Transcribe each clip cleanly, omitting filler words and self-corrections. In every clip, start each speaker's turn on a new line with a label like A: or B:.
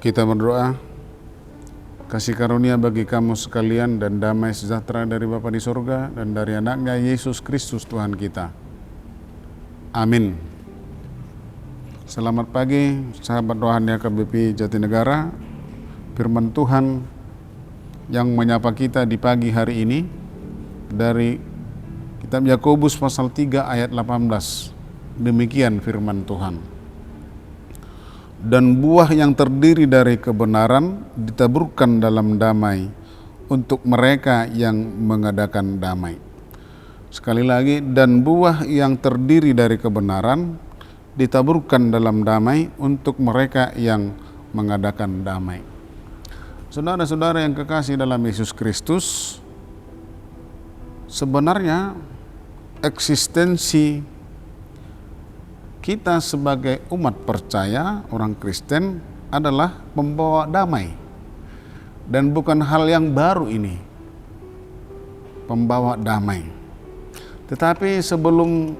A: Kita berdoa, kasih karunia bagi kamu sekalian dan damai sejahtera dari Bapa di surga dan dari anaknya Yesus Kristus Tuhan kita. Amin. Selamat pagi sahabat rohani KBP Jatinegara. Firman Tuhan yang menyapa kita di pagi hari ini dari kitab Yakobus pasal 3 ayat 18. Demikian firman Tuhan. Dan buah yang terdiri dari kebenaran ditaburkan dalam damai untuk mereka yang mengadakan damai. Sekali lagi, dan buah yang terdiri dari kebenaran ditaburkan dalam damai untuk mereka yang mengadakan damai. Saudara-saudara yang kekasih dalam Yesus Kristus, sebenarnya eksistensi kita sebagai umat percaya, orang Kristen adalah pembawa damai. Dan bukan hal yang baru ini, pembawa damai. Tetapi sebelum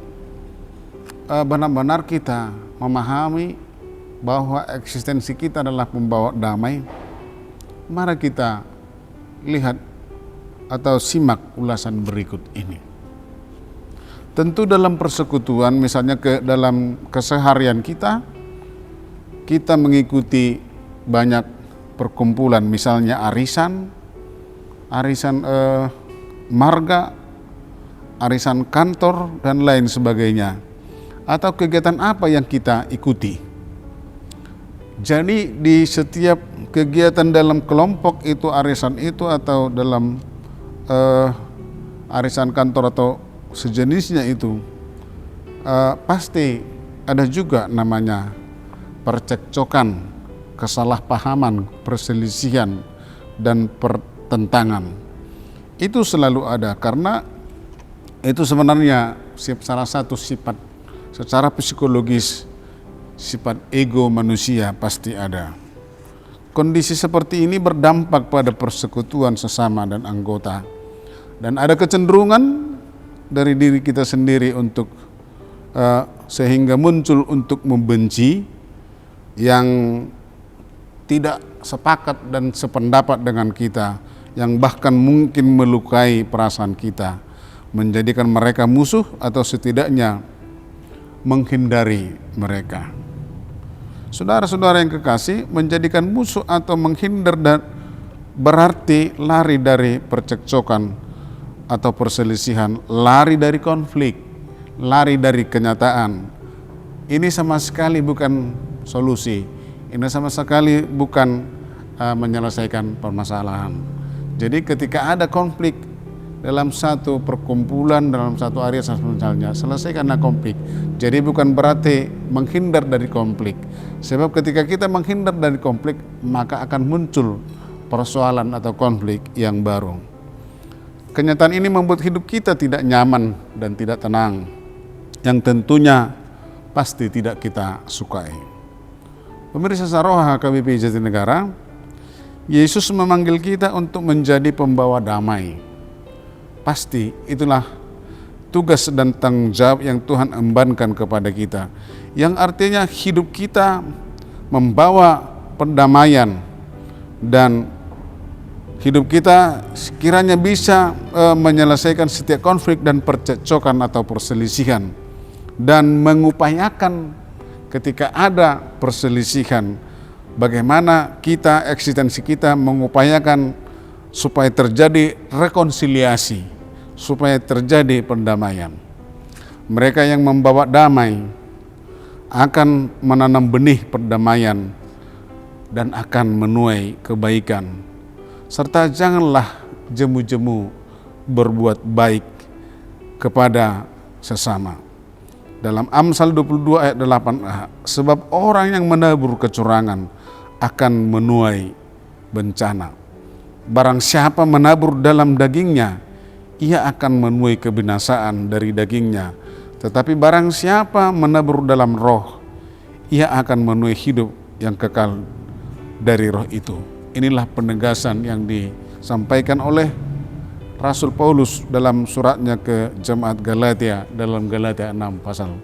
A: benar-benar kita memahami bahwa eksistensi kita adalah pembawa damai, mari kita lihat atau simak ulasan berikut ini. Tentu dalam persekutuan, misalnya dalam keseharian kita mengikuti banyak perkumpulan, misalnya arisan marga, arisan kantor, dan lain sebagainya. Atau kegiatan apa yang kita ikuti. Jadi di setiap kegiatan dalam kelompok itu, arisan itu, atau dalam arisan kantor atau sejenisnya itu, pasti ada juga namanya percekcokan, kesalahpahaman, perselisihan, dan pertentangan. Itu selalu ada karena itu sebenarnya salah satu sifat secara psikologis, sifat ego manusia pasti ada. Kondisi seperti ini berdampak pada persekutuan sesama dan anggota, dan ada kecenderungan dari diri kita sendiri untuk sehingga muncul untuk membenci yang tidak sepakat dan sependapat dengan kita, yang bahkan mungkin melukai perasaan kita, menjadikan mereka musuh atau setidaknya menghindari mereka. Saudara-saudara yang kekasih, menjadikan musuh atau menghindar berarti lari dari percekcokan atau perselisihan, lari dari konflik, lari dari kenyataan. Ini sama sekali bukan solusi, ini sama sekali bukan menyelesaikan permasalahan. Jadi ketika ada konflik dalam satu perkumpulan, dalam satu area misalnya, selesaikanlah konflik. Jadi bukan berarti menghindar dari konflik, sebab ketika kita menghindar dari konflik, maka akan muncul persoalan atau konflik yang baru. Kenyataan ini membuat hidup kita tidak nyaman dan tidak tenang, yang tentunya pasti tidak kita sukai. Pemirsa Saroha KBP Jatinegara, Yesus memanggil kita untuk menjadi pembawa damai. Pasti itulah tugas dan tanggung jawab yang Tuhan embankan kepada kita, yang artinya hidup kita membawa perdamaian, dan hidup kita sekiranya bisa menyelesaikan setiap konflik dan percekcokan atau perselisihan, dan mengupayakan ketika ada perselisihan, bagaimana kita, eksistensi kita mengupayakan supaya terjadi rekonsiliasi, supaya terjadi perdamaian. Mereka yang membawa damai akan menanam benih perdamaian dan akan menuai kebaikan. Serta janganlah jemu-jemu berbuat baik kepada sesama. Dalam Amsal 22 ayat 8a, sebab orang yang menabur kecurangan akan menuai bencana. Barang siapa menabur dalam dagingnya, ia akan menuai kebinasaan dari dagingnya. Tetapi barang siapa menabur dalam roh, ia akan menuai hidup yang kekal dari roh itu. Inilah penegasan yang disampaikan oleh Rasul Paulus dalam suratnya ke jemaat Galatia, dalam Galatia 6 pasal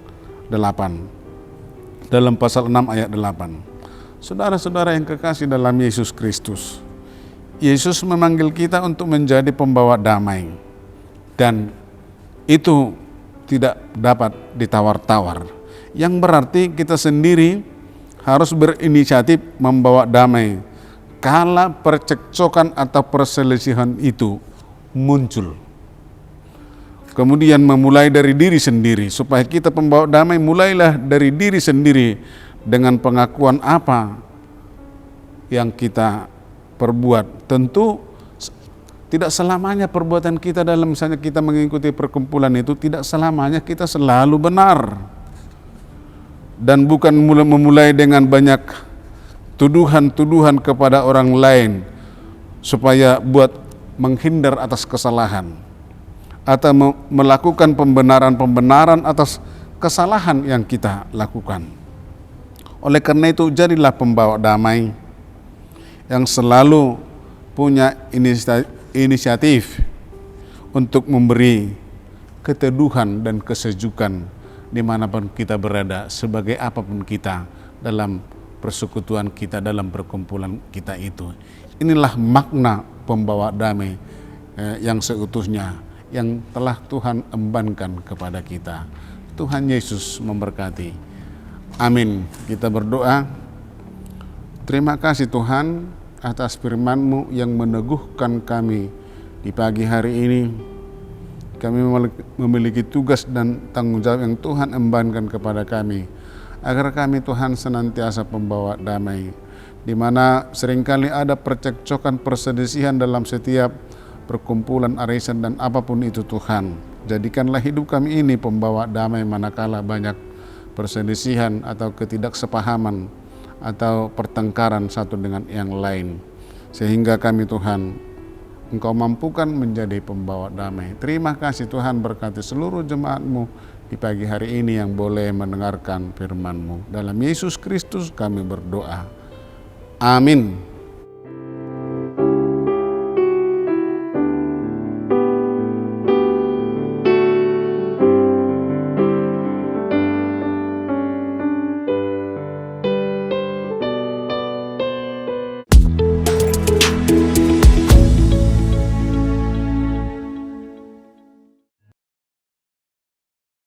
A: 8. Dalam pasal 6 ayat 8. Saudara-saudara yang kekasih dalam Yesus Kristus, Yesus memanggil kita untuk menjadi pembawa damai, dan itu tidak dapat ditawar-tawar. Yang berarti kita sendiri harus berinisiatif membawa damai kala percekcokan atau perselisihan itu muncul. Kemudian memulai dari diri sendiri, supaya kita pembawa damai mulailah dari diri sendiri dengan pengakuan apa yang kita perbuat. Tentu tidak selamanya perbuatan kita dalam misalnya kita mengikuti perkumpulan itu tidak selamanya kita selalu benar. Dan bukan memulai dengan banyak tuduhan-tuduhan kepada orang lain supaya buat menghindar atas kesalahan atau melakukan pembenaran-pembenaran atas kesalahan yang kita lakukan. Oleh karena itu, jadilah pembawa damai yang selalu punya inisiatif untuk memberi keteduhan dan kesejukan dimanapun kita berada, sebagai apapun kita dalam persekutuan kita, dalam perkumpulan kita itu. Inilah makna pembawa damai yang seutuhnya, yang telah Tuhan embankan kepada kita. Tuhan Yesus memberkati. Amin. Kita berdoa. Terima kasih Tuhan atas firman-Mu yang meneguhkan kami di pagi hari ini. Kami memiliki tugas dan tanggung jawab yang Tuhan embankan kepada kami, agar kami Tuhan senantiasa pembawa damai, di mana seringkali ada percekcokan, perselisihan dalam setiap perkumpulan, arisan dan apapun itu Tuhan. Jadikanlah hidup kami ini pembawa damai manakala banyak perselisihan atau ketidaksepahaman atau pertengkaran satu dengan yang lain, sehingga kami Tuhan Engkau mampukan menjadi pembawa damai. Terima kasih Tuhan, berkati seluruh jemaat-Mu di pagi hari ini yang boleh mendengarkan firman-Mu. Dalam Yesus Kristus kami berdoa. Amin.